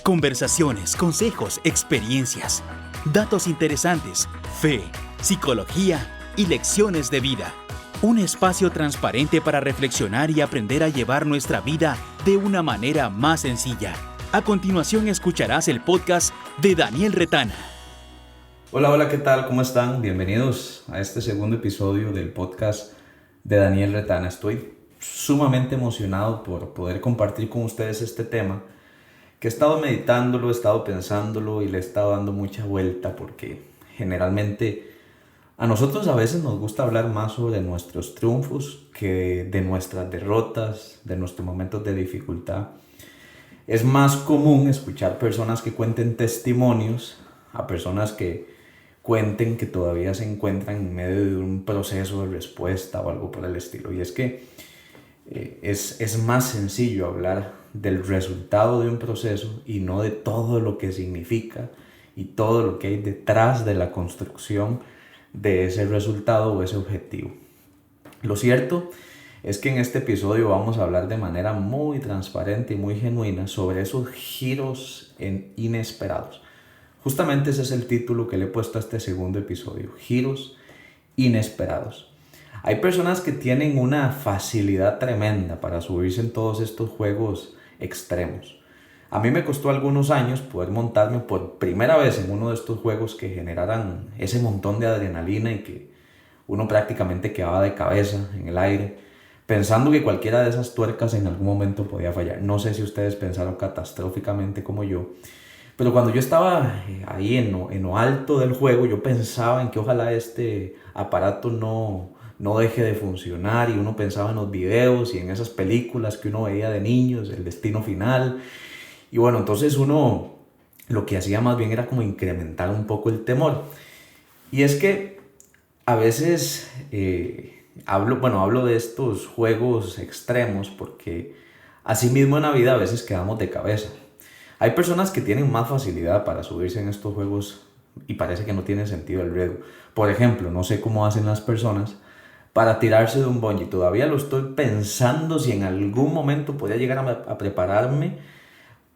Conversaciones, consejos, experiencias, datos interesantes, fe, psicología y lecciones de vida. Un espacio transparente para reflexionar y aprender a llevar nuestra vida de una manera más sencilla. A continuación escucharás el podcast de Daniel Retana. Hola, ¿qué tal? ¿Cómo están? Bienvenidos a este segundo episodio del podcast de Daniel Retana. Estoy sumamente emocionado por poder compartir con ustedes este tema que he estado meditándolo, he estado pensándolo y le he estado dando mucha vuelta porque generalmente a nosotros a veces nos gusta hablar más sobre nuestros triunfos que de nuestras derrotas, de nuestros momentos de dificultad. Es más común escuchar personas que cuenten testimonios a personas que cuenten que todavía se encuentran en medio de un proceso de respuesta o algo por el estilo. Y es que es más sencillo hablar del resultado de un proceso y no de todo lo que significa y todo lo que hay detrás de la construcción de ese resultado o ese objetivo. Lo cierto es que en este episodio vamos a hablar de manera muy transparente y muy genuina sobre esos giros inesperados. Justamente ese es el título que le he puesto a este segundo episodio, giros inesperados. Hay personas que tienen una facilidad tremenda para subirse en todos estos juegos extremos. A mí me costó algunos años poder montarme por primera vez en uno de estos juegos que generaran ese montón de adrenalina y que uno prácticamente quedaba de cabeza en el aire, pensando que cualquiera de esas tuercas en algún momento podía fallar. No sé si ustedes pensaron catastróficamente como yo, pero cuando yo estaba ahí en lo alto del juego, yo pensaba en que ojalá este aparato no deje de funcionar, y uno pensaba en los videos y en esas películas que uno veía de niños, el destino final. Y bueno, entonces uno lo que hacía más bien era como incrementar un poco el temor. Y es que a veces hablo de estos juegos extremos porque así mismo en la vida a veces quedamos de cabeza. Hay personas que tienen más facilidad para subirse en estos juegos y parece que no tiene sentido el riesgo. Por ejemplo, no sé cómo hacen las personas para tirarse de un bungee. Todavía lo estoy pensando si en algún momento podría llegar a prepararme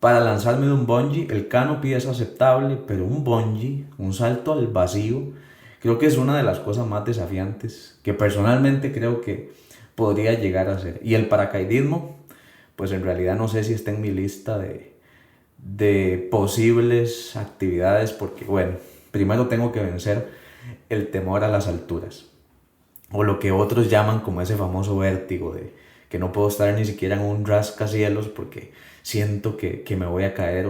para lanzarme de un bungee. El canopy es aceptable, pero un bungee, un salto al vacío, creo que es una de las cosas más desafiantes que personalmente creo que podría llegar a ser. Y el paracaidismo, pues en realidad no sé si está en mi lista de posibles actividades porque, bueno, primero tengo que vencer el temor a las alturas, o lo que otros llaman como ese famoso vértigo de que no puedo estar ni siquiera en un rascacielos porque siento que me voy a caer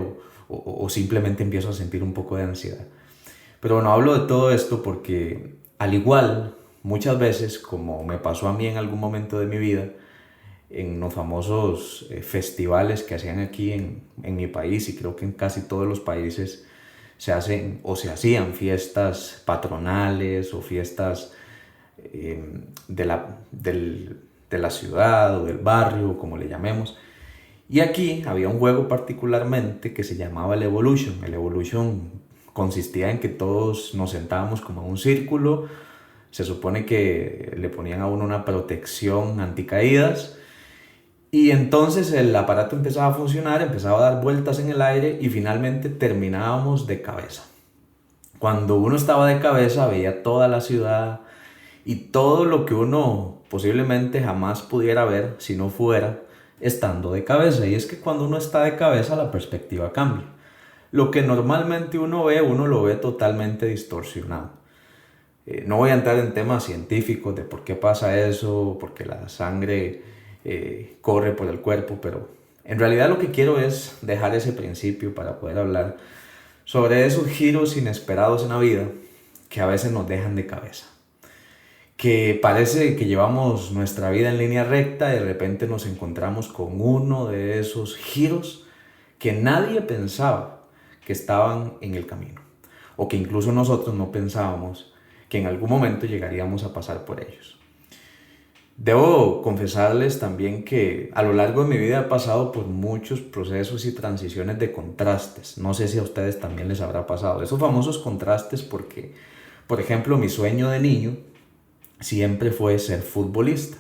o simplemente empiezo a sentir un poco de ansiedad. Pero bueno, hablo de todo esto porque al igual, muchas veces, como me pasó a mí en algún momento de mi vida, en los famosos festivales que hacían aquí en mi país, y creo que en casi todos los países se hacen o se hacían fiestas patronales o fiestas de la ciudad o del barrio, como le llamemos. Y aquí había un juego particularmente que se llamaba el Evolution. El Evolution consistía en que todos nos sentábamos como en un círculo. Se supone que le ponían a uno una protección anticaídas. Y entonces el aparato empezaba a funcionar, empezaba a dar vueltas en el aire y finalmente terminábamos de cabeza. Cuando uno estaba de cabeza veía toda la ciudad y todo lo que uno posiblemente jamás pudiera ver si no fuera estando de cabeza. Y es que cuando uno está de cabeza la perspectiva cambia. Lo que normalmente uno ve, uno lo ve totalmente distorsionado. No voy a entrar en temas científicos de por qué pasa eso, porque la sangre corre por el cuerpo, pero en realidad lo que quiero es dejar ese principio para poder hablar sobre esos giros inesperados en la vida que a veces nos dejan de cabeza. Que parece que llevamos nuestra vida en línea recta y de repente nos encontramos con uno de esos giros que nadie pensaba que estaban en el camino, o que incluso nosotros no pensábamos que en algún momento llegaríamos a pasar por ellos. Debo confesarles también que a lo largo de mi vida he pasado por muchos procesos y transiciones de contrastes. No sé si a ustedes también les habrá pasado esos famosos contrastes porque, por ejemplo, mi sueño de niño siempre fue ser futbolista.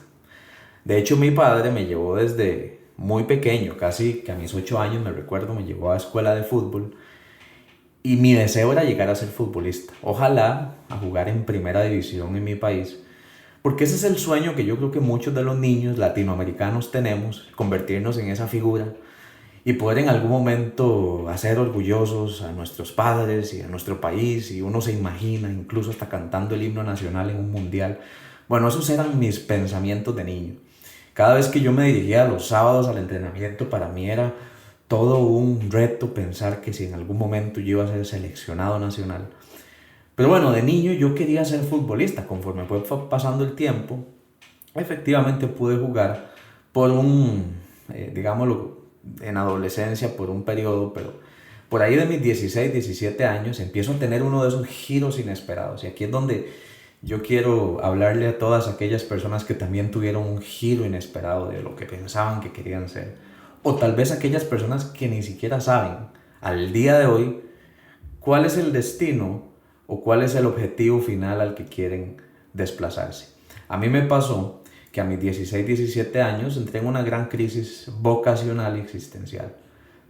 De hecho, mi padre me llevó desde muy pequeño, casi que a mis 8 años me recuerdo, me llevó a escuela de fútbol y mi deseo era llegar a ser futbolista. Ojalá a jugar en primera división en mi país, porque ese es el sueño que yo creo que muchos de los niños latinoamericanos tenemos, convertirnos en esa figura y poder en algún momento hacer orgullosos a nuestros padres y a nuestro país, y uno se imagina incluso hasta cantando el himno nacional en un mundial. Bueno, esos eran mis pensamientos de niño. Cada vez que yo me dirigía los sábados al entrenamiento, para mí era todo un reto pensar que si en algún momento yo iba a ser seleccionado nacional. Pero bueno, de niño yo quería ser futbolista. Conforme fue pasando el tiempo, efectivamente pude jugar por digámoslo, en adolescencia, por un periodo, pero por ahí de mis 16, 17 años empiezo a tener uno de esos giros inesperados. Y aquí es donde yo quiero hablarle a todas aquellas personas que también tuvieron un giro inesperado de lo que pensaban que querían ser. O tal vez aquellas personas que ni siquiera saben al día de hoy cuál es el destino o cuál es el objetivo final al que quieren desplazarse. A mí me pasó que a mis 16, 17 años entré en una gran crisis vocacional y existencial.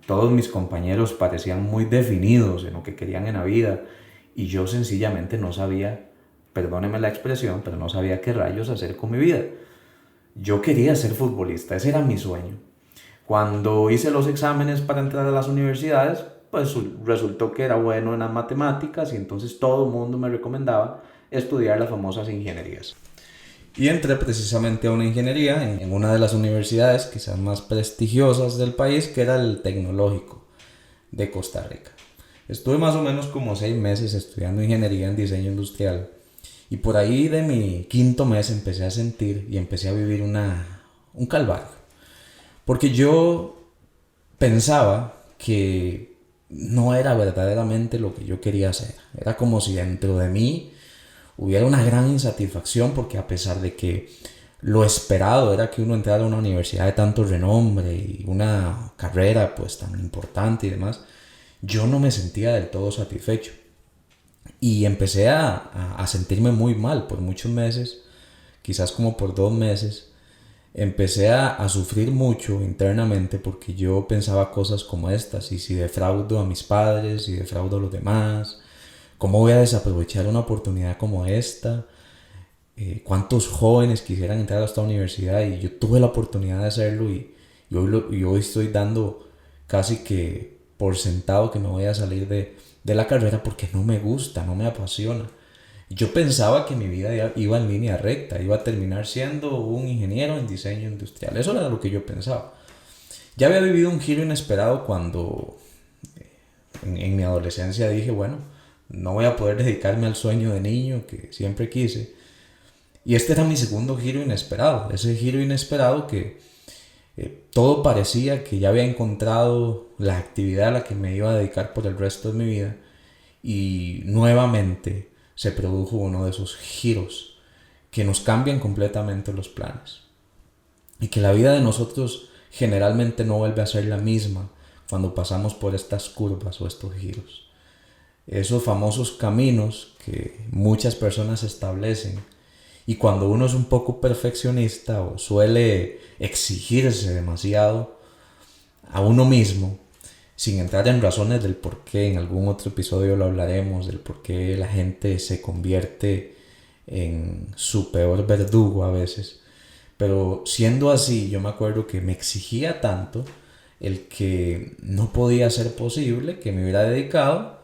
Todos mis compañeros parecían muy definidos en lo que querían en la vida y yo sencillamente no sabía, perdóneme la expresión, pero no sabía qué rayos hacer con mi vida. Yo quería ser futbolista, ese era mi sueño. Cuando hice los exámenes para entrar a las universidades, pues resultó que era bueno en las matemáticas y entonces todo el mundo me recomendaba estudiar las famosas ingenierías. Y entré precisamente a una ingeniería en una de las universidades quizás más prestigiosas del país, que era el Tecnológico de Costa Rica. Estuve más o menos como 6 meses estudiando ingeniería en diseño industrial. Y por ahí de mi 5.º mes empecé a sentir y empecé a vivir un calvario. Porque yo pensaba que no era verdaderamente lo que yo quería hacer. Era como si dentro de mí hubiera una gran insatisfacción, porque a pesar de que lo esperado era que uno entrara a una universidad de tanto renombre y una carrera pues tan importante y demás, yo no me sentía del todo satisfecho. Y empecé a sentirme muy mal por muchos meses, quizás como por 2 meses. Empecé a sufrir mucho internamente porque yo pensaba cosas como estas: y si defraudo a mis padres, si defraudo a los demás, ¿cómo voy a desaprovechar una oportunidad como esta? ¿Cuántos jóvenes quisieran entrar a esta universidad? Y yo tuve la oportunidad de hacerlo y hoy estoy dando casi que por sentado que me voy a salir de la carrera porque no me gusta, no me apasiona. Yo pensaba que mi vida iba en línea recta, iba a terminar siendo un ingeniero en diseño industrial. Eso era lo que yo pensaba. Ya había vivido un giro inesperado cuando en mi adolescencia dije, bueno, no voy a poder dedicarme al sueño de niño que siempre quise. Y este era mi segundo giro inesperado. Ese giro inesperado que todo parecía que ya había encontrado la actividad a la que me iba a dedicar por el resto de mi vida. Y nuevamente se produjo uno de esos giros que nos cambian completamente los planes. Y que la vida de nosotros generalmente no vuelve a ser la misma cuando pasamos por estas curvas o estos giros. Esos famosos caminos que muchas personas establecen, y cuando uno es un poco perfeccionista o suele exigirse demasiado a uno mismo, sin entrar en razones del por qué, en algún otro episodio lo hablaremos, del por qué la gente se convierte en su peor verdugo a veces. Pero siendo así, yo me acuerdo que me exigía tanto el que no podía ser posible que me hubiera dedicado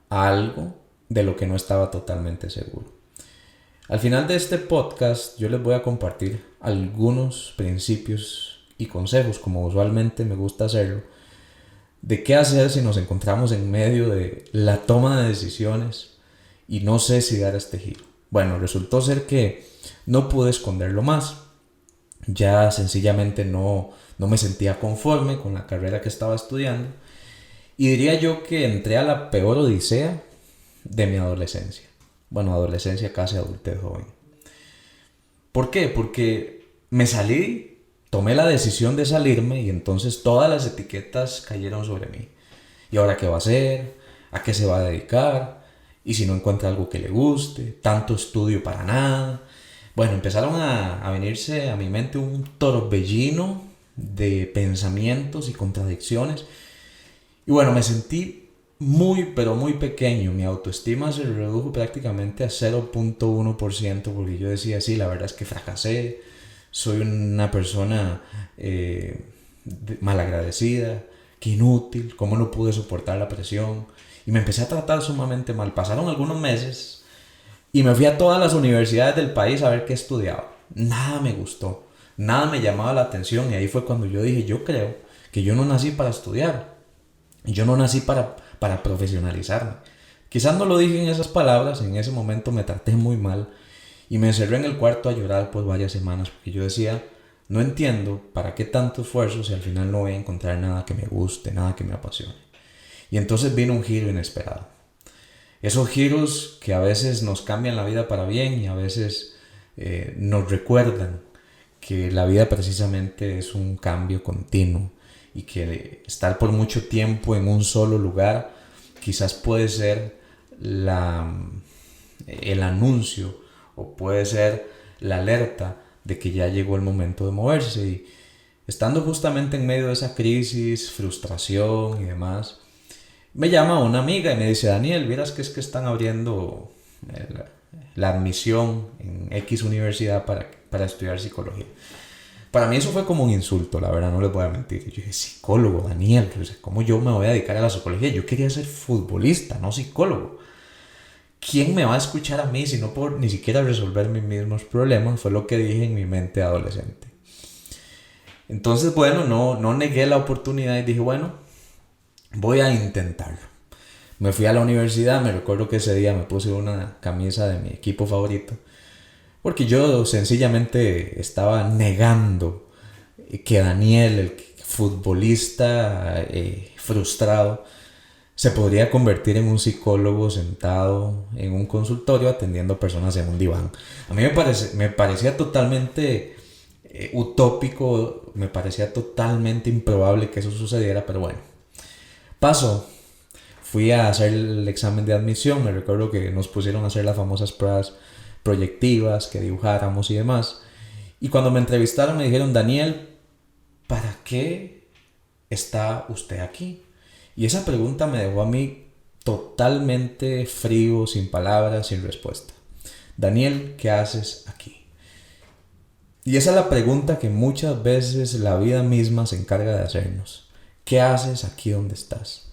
a algo de lo que no estaba totalmente seguro. Al final de este podcast yo les voy a compartir algunos principios y consejos, como usualmente me gusta hacerlo, de qué hacer si nos encontramos en medio de la toma de decisiones y no sé si dar este giro. Bueno, resultó ser que no pude esconderlo más. Ya sencillamente no me sentía conforme con la carrera que estaba estudiando, y diría yo que entré a la peor odisea de mi adolescencia. Bueno, adolescencia casi adultez joven. ¿Por qué? Porque me salí, tomé la decisión de salirme y entonces todas las etiquetas cayeron sobre mí. ¿Y ahora qué va a hacer? ¿A qué se va a dedicar? ¿Y si no encuentra algo que le guste? ¿Tanto estudio para nada? Bueno, empezaron a venirse a mi mente un torbellino de pensamientos y contradicciones. Y bueno, me sentí muy, pero muy pequeño. Mi autoestima se redujo prácticamente a 0.1% porque yo decía, sí, la verdad es que fracasé, soy una persona malagradecida, que inútil, cómo no pude soportar la presión. Y me empecé a tratar sumamente mal. Pasaron algunos meses y me fui a todas las universidades del país a ver qué estudiaba. Nada me gustó, nada me llamaba la atención, y ahí fue cuando yo dije, yo creo que yo no nací para estudiar, yo no nací para profesionalizarme. Quizás no lo dije en esas palabras, en ese momento me traté muy mal y me encerré en el cuarto a llorar por varias semanas porque yo decía, no entiendo para qué tanto esfuerzo si al final no voy a encontrar nada que me guste, nada que me apasione. Y entonces vino un giro inesperado. Esos giros que a veces nos cambian la vida para bien y a veces nos recuerdan que la vida precisamente es un cambio continuo y que estar por mucho tiempo en un solo lugar quizás puede ser el anuncio o puede ser la alerta de que ya llegó el momento de moverse. Y estando justamente en medio de esa crisis, frustración y demás, me llama una amiga y me dice, Daniel, vieras que es que están abriendo la admisión en X universidad para estudiar psicología. Para mí eso fue como un insulto, la verdad, no les voy a mentir. Yo dije, psicólogo, Daniel, ¿cómo yo me voy a dedicar a la psicología? Yo quería ser futbolista, no psicólogo. ¿Quién me va a escuchar a mí si no por ni siquiera resolver mis mismos problemas? Fue lo que dije en mi mente adolescente. Entonces, bueno, no negué la oportunidad y dije, bueno, voy a intentarlo. Me fui a la universidad, me recuerdo que ese día me puse una camisa de mi equipo favorito, porque yo sencillamente estaba negando que Daniel, el futbolista frustrado, se podría convertir en un psicólogo sentado en un consultorio atendiendo personas en un diván. A mí me parecía totalmente utópico, me parecía totalmente improbable que eso sucediera, pero bueno, pasó. Fui a hacer el examen de admisión, me recuerdo que nos pusieron a hacer las famosas pruebas proyectivas, que dibujáramos y demás. Y cuando me entrevistaron me dijeron, Daniel, ¿para qué está usted aquí? Y esa pregunta me dejó a mí totalmente frío, sin palabras, sin respuesta. Daniel, ¿qué haces aquí? Y esa es la pregunta que muchas veces la vida misma se encarga de hacernos. ¿Qué haces aquí donde estás?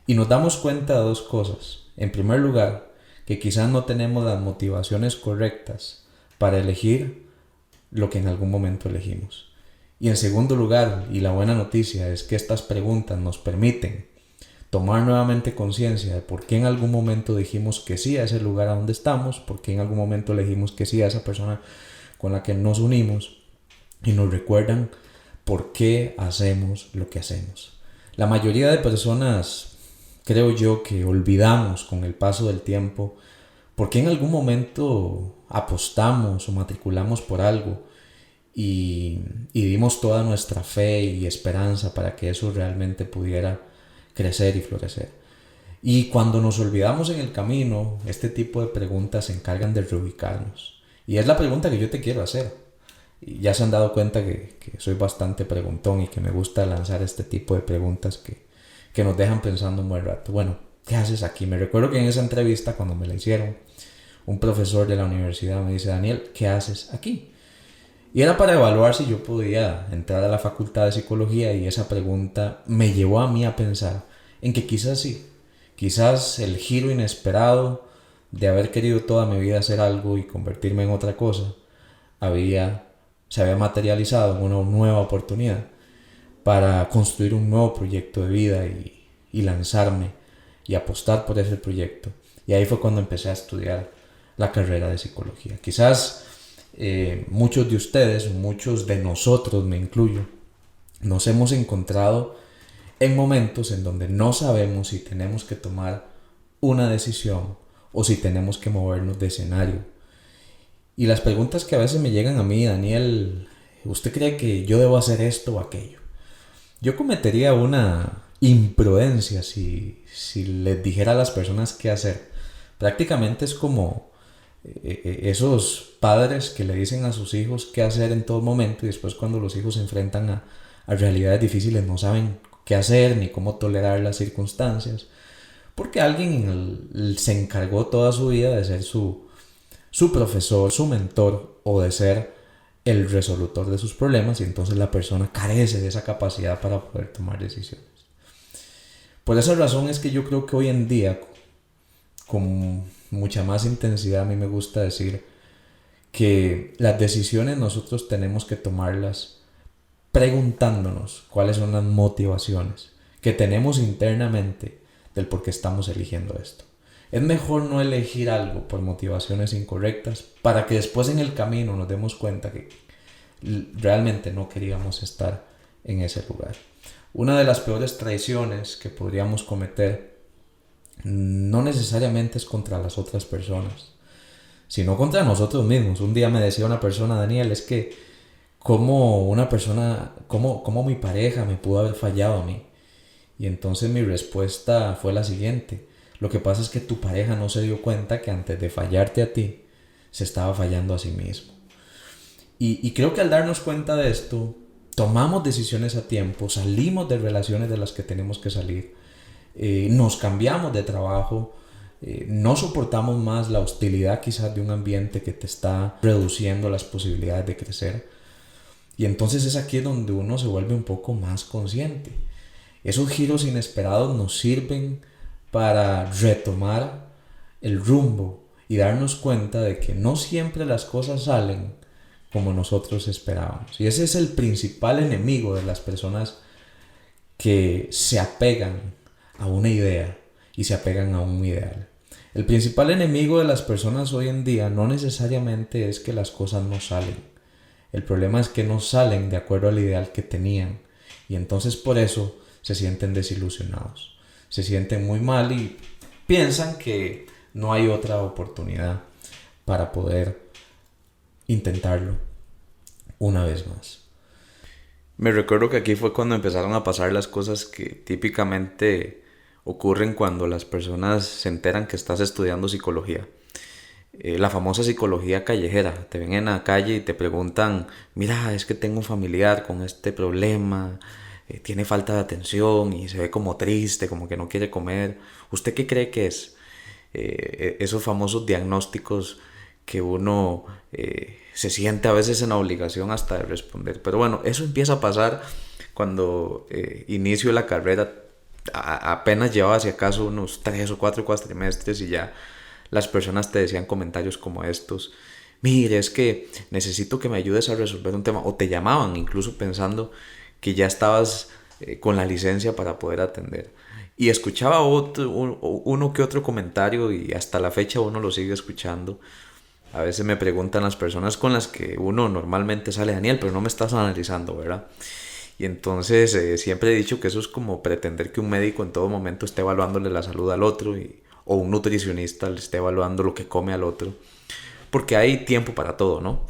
Y nos damos cuenta de dos cosas. En primer lugar, que quizás no tenemos las motivaciones correctas para elegir lo que en algún momento elegimos. Y en segundo lugar, y la buena noticia es que estas preguntas nos permiten tomar nuevamente conciencia de por qué en algún momento dijimos que sí a ese lugar a donde estamos, por qué en algún momento elegimos que sí a esa persona con la que nos unimos, y nos recuerdan por qué hacemos lo que hacemos. La mayoría de personas, creo yo, que olvidamos con el paso del tiempo por qué en algún momento apostamos o matriculamos por algo y dimos toda nuestra fe y esperanza para que eso realmente pudiera crecer y florecer. Y cuando nos olvidamos en el camino, este tipo de preguntas se encargan de reubicarnos. Y es la pregunta que yo te quiero hacer. Y ya se han dado cuenta que soy bastante preguntón y que me gusta lanzar este tipo de preguntas que nos dejan pensando un buen rato. Bueno, ¿qué haces aquí? Me recuerdo que en esa entrevista, cuando me la hicieron, un profesor de la universidad me dice, Daniel, ¿qué haces aquí? Y era para evaluar si yo podía entrar a la facultad de psicología, y esa pregunta me llevó a mí a pensar en que quizás sí, quizás el giro inesperado de haber querido toda mi vida hacer algo y convertirme en otra cosa se había materializado en una nueva oportunidad para construir un nuevo proyecto de vida y lanzarme y apostar por ese proyecto. Y ahí fue cuando empecé a estudiar la carrera de psicología. Quizás muchos de ustedes, muchos de nosotros, me incluyo, nos hemos encontrado en momentos en donde no sabemos si tenemos que tomar una decisión o si tenemos que movernos de escenario. Y las preguntas que a veces me llegan a mí, Daniel, ¿usted cree que yo debo hacer esto o aquello? Yo cometería una imprudencia si les dijera a las personas qué hacer. Prácticamente es como esos padres que le dicen a sus hijos qué hacer en todo momento, y después cuando los hijos se enfrentan a realidades difíciles no saben qué hacer ni cómo tolerar las circunstancias, porque alguien se encargó toda su vida de ser su profesor, su mentor, o de ser el resolutor de sus problemas, y entonces la persona carece de esa capacidad para poder tomar decisiones. Por esa razón es que yo creo que hoy en día, con mucha más intensidad, a mí me gusta decir que las decisiones nosotros tenemos que tomarlas preguntándonos cuáles son las motivaciones que tenemos internamente del por qué estamos eligiendo esto. Es mejor no elegir algo por motivaciones incorrectas para que después en el camino nos demos cuenta que realmente no queríamos estar en ese lugar. Una de las peores traiciones que podríamos cometer no necesariamente es contra las otras personas, sino contra nosotros mismos. Un día me decía una persona: Daniel, es que cómo mi pareja me pudo haber fallado a mí. Y entonces mi respuesta fue la siguiente: lo que pasa es que tu pareja no se dio cuenta que antes de fallarte a ti, se estaba fallando a sí mismo. Y creo que al darnos cuenta de esto, tomamos decisiones a tiempo, salimos de relaciones de las que tenemos que salir, nos cambiamos de trabajo, no soportamos más la hostilidad quizás de un ambiente que te está reduciendo las posibilidades de crecer. Y entonces es aquí donde uno se vuelve un poco más consciente. Esos giros inesperados nos sirven para retomar el rumbo y darnos cuenta de que no siempre las cosas salen como nosotros esperábamos. Y ese es el principal enemigo de las personas que se apegan a una idea y se apegan a un ideal. El principal enemigo de las personas hoy en día no necesariamente es que las cosas no salen. El problema es que no salen de acuerdo al ideal que tenían, y entonces por eso se sienten desilusionados, se sienten muy mal y piensan que no hay otra oportunidad para poder intentarlo una vez más. Me recuerdo que aquí fue cuando empezaron a pasar las cosas que típicamente ocurren cuando las personas se enteran que estás estudiando psicología. La famosa psicología callejera. Te ven en la calle y te preguntan: mira, es que tengo un familiar con este problema, tiene falta de atención y se ve como triste, como que no quiere comer. ¿Usted qué cree que es? Esos famosos diagnósticos que uno se siente a veces en la obligación hasta de responder. Pero bueno, eso empieza a pasar cuando inicio la carrera. Apenas llevaba si acaso unos 3 o 4 cuatrimestres y ya las personas te decían comentarios como estos: mire, es que necesito que me ayudes a resolver un tema. O te llamaban incluso pensando que ya estabas con la licencia para poder atender. Y escuchaba uno que otro comentario, y hasta la fecha uno lo sigue escuchando. A veces me preguntan las personas con las que uno normalmente sale: Daniel, pero no me estás analizando, ¿verdad? Y entonces siempre he dicho que eso es como pretender que un médico en todo momento esté evaluándole la salud al otro, o un nutricionista le esté evaluando lo que come al otro. Porque hay tiempo para todo, ¿no?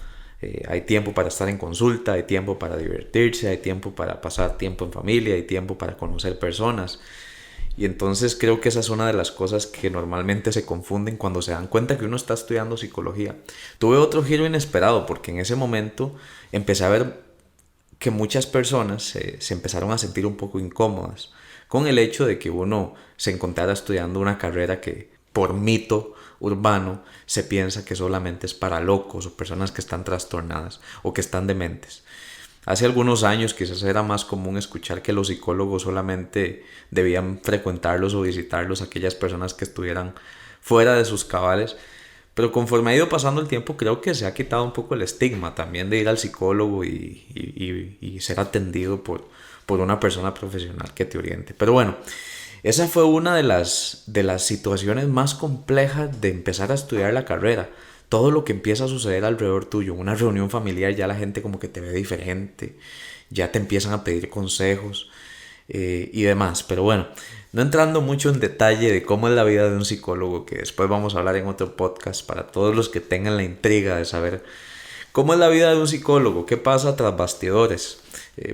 Hay tiempo para estar en consulta, hay tiempo para divertirse, hay tiempo para pasar tiempo en familia, hay tiempo para conocer personas. Y entonces creo que esa es una de las cosas que normalmente se confunden cuando se dan cuenta que uno está estudiando psicología. Tuve otro giro inesperado, porque en ese momento empecé a ver que muchas personas se empezaron a sentir un poco incómodas con el hecho de que uno se encontrara estudiando una carrera que, por mito urbano, se piensa que solamente es para locos o personas que están trastornadas o que están dementes. Hace algunos años quizás era más común escuchar que los psicólogos solamente debían frecuentarlos o visitarlos aquellas personas que estuvieran fuera de sus cabales. Pero conforme ha ido pasando el tiempo, creo que se ha quitado un poco el estigma también de ir al psicólogo y ser atendido por una persona profesional que te oriente. Pero bueno, esa fue una de las situaciones más complejas de empezar a estudiar la carrera. Todo lo que empieza a suceder alrededor tuyo. Una reunión familiar, ya la gente como que te ve diferente, ya te empiezan a pedir consejos y demás. Pero bueno, no entrando mucho en detalle de cómo es la vida de un psicólogo, que después vamos a hablar en otro podcast para todos los que tengan la intriga de saber cómo es la vida de un psicólogo, qué pasa tras bastidores.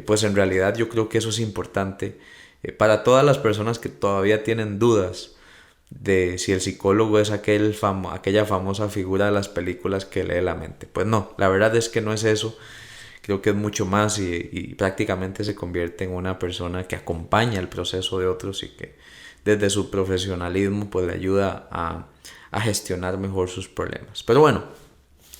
Pues en realidad yo creo que eso es importante para todas las personas que todavía tienen dudas de si el psicólogo es aquella famosa figura de las películas que lee la mente. Pues no, la verdad es que no es eso, Creo que es mucho más y prácticamente se convierte en una persona que acompaña el proceso de otros y que desde su profesionalismo pues le ayuda a gestionar mejor sus problemas. Pero bueno,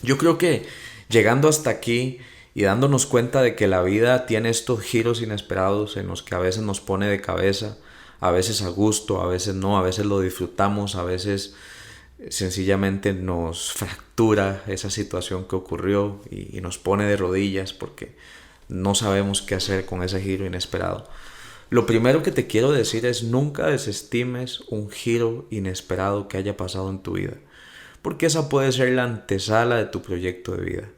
yo creo que llegando hasta aquí y dándonos cuenta de que la vida tiene estos giros inesperados en los que a veces nos pone de cabeza, a veces a gusto, a veces no, a veces lo disfrutamos, a veces sencillamente nos fractura esa situación que ocurrió y nos pone de rodillas porque no sabemos qué hacer con ese giro inesperado. Lo primero que te quiero decir es nunca desestimes un giro inesperado que haya pasado en tu vida, porque esa puede ser la antesala de tu proyecto de vida.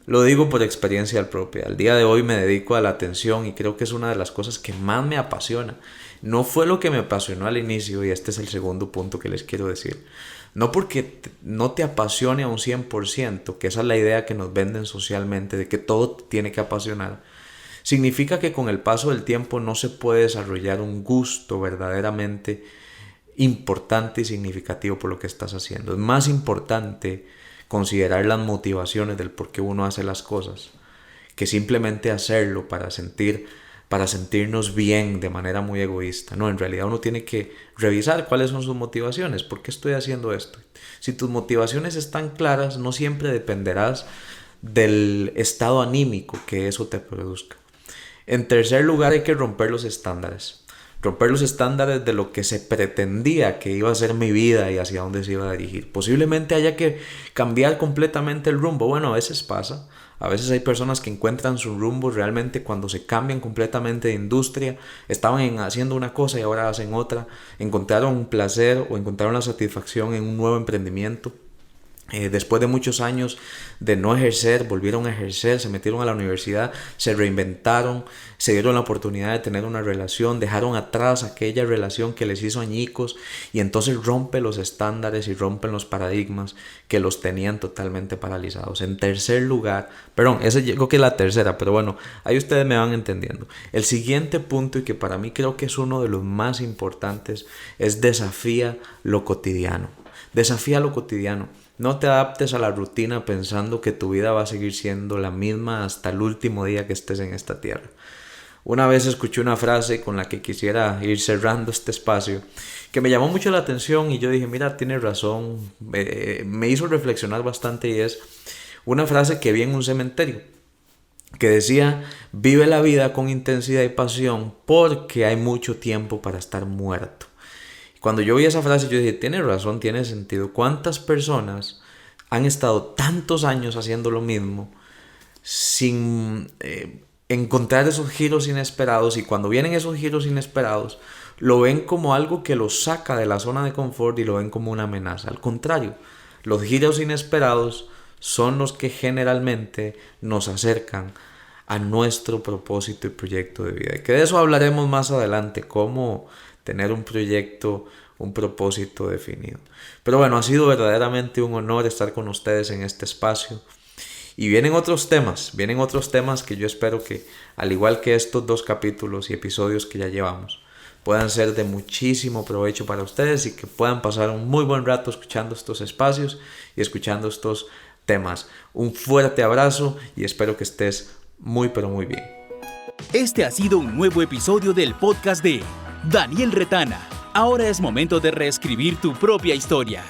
Lo digo por experiencia propia. Al día de hoy me dedico a la atención y creo que es una de las cosas que más me apasiona. No fue lo que me apasionó al inicio y este es el segundo punto que les quiero decir. No porque no te apasione a un 100%, que esa es la idea que nos venden socialmente de que todo te tiene que apasionar. Significa que con el paso del tiempo no se puede desarrollar un gusto verdaderamente importante y significativo por lo que estás haciendo. Es más importante considerar las motivaciones del por qué uno hace las cosas que simplemente hacerlo para sentirnos bien de manera muy egoísta. No, en realidad uno tiene que revisar cuáles son sus motivaciones. ¿Por qué estoy haciendo esto? Si tus motivaciones están claras, no siempre dependerás del estado anímico que eso te produzca. En tercer lugar, hay que romper los estándares. Romper los estándares de lo que se pretendía que iba a ser mi vida y hacia dónde se iba a dirigir. Posiblemente haya que cambiar completamente el rumbo. Bueno, a veces pasa. A veces hay personas que encuentran su rumbo realmente cuando se cambian completamente de industria. Estaban haciendo una cosa y ahora hacen otra. Encontraron un placer o encontraron la satisfacción en un nuevo emprendimiento. Después de muchos años de no ejercer, volvieron a ejercer, se metieron a la universidad, se reinventaron, se dieron la oportunidad de tener una relación, dejaron atrás aquella relación que les hizo añicos y entonces rompen los estándares y rompen los paradigmas que los tenían totalmente paralizados. En tercer lugar, esa creo que es la tercera, pero bueno, ahí ustedes me van entendiendo. El siguiente punto y que para mí creo que es uno de los más importantes es desafía lo cotidiano. Desafía lo cotidiano. No te adaptes a la rutina pensando que tu vida va a seguir siendo la misma hasta el último día que estés en esta tierra. Una vez escuché una frase con la que quisiera ir cerrando este espacio que me llamó mucho la atención y yo dije, mira, tienes razón, me hizo reflexionar bastante y es una frase que vi en un cementerio que decía, vive la vida con intensidad y pasión porque hay mucho tiempo para estar muerto. Cuando yo vi esa frase yo dije, tiene razón, tiene sentido. ¿Cuántas personas han estado tantos años haciendo lo mismo sin encontrar esos giros inesperados? Y cuando vienen esos giros inesperados, lo ven como algo que los saca de la zona de confort y lo ven como una amenaza. Al contrario, los giros inesperados son los que generalmente nos acercan a nuestro propósito y proyecto de vida. Y que de eso hablaremos más adelante, cómo tener un proyecto, un propósito definido. Pero bueno, ha sido verdaderamente un honor estar con ustedes en este espacio. Y vienen otros temas que yo espero que, al igual que estos 2 capítulos y episodios que ya llevamos, puedan ser de muchísimo provecho para ustedes y que puedan pasar un muy buen rato escuchando estos espacios y escuchando estos temas. Un fuerte abrazo y espero que estés muy pero muy bien. Este ha sido un nuevo episodio del podcast de Daniel Retana. Ahora es momento de reescribir tu propia historia.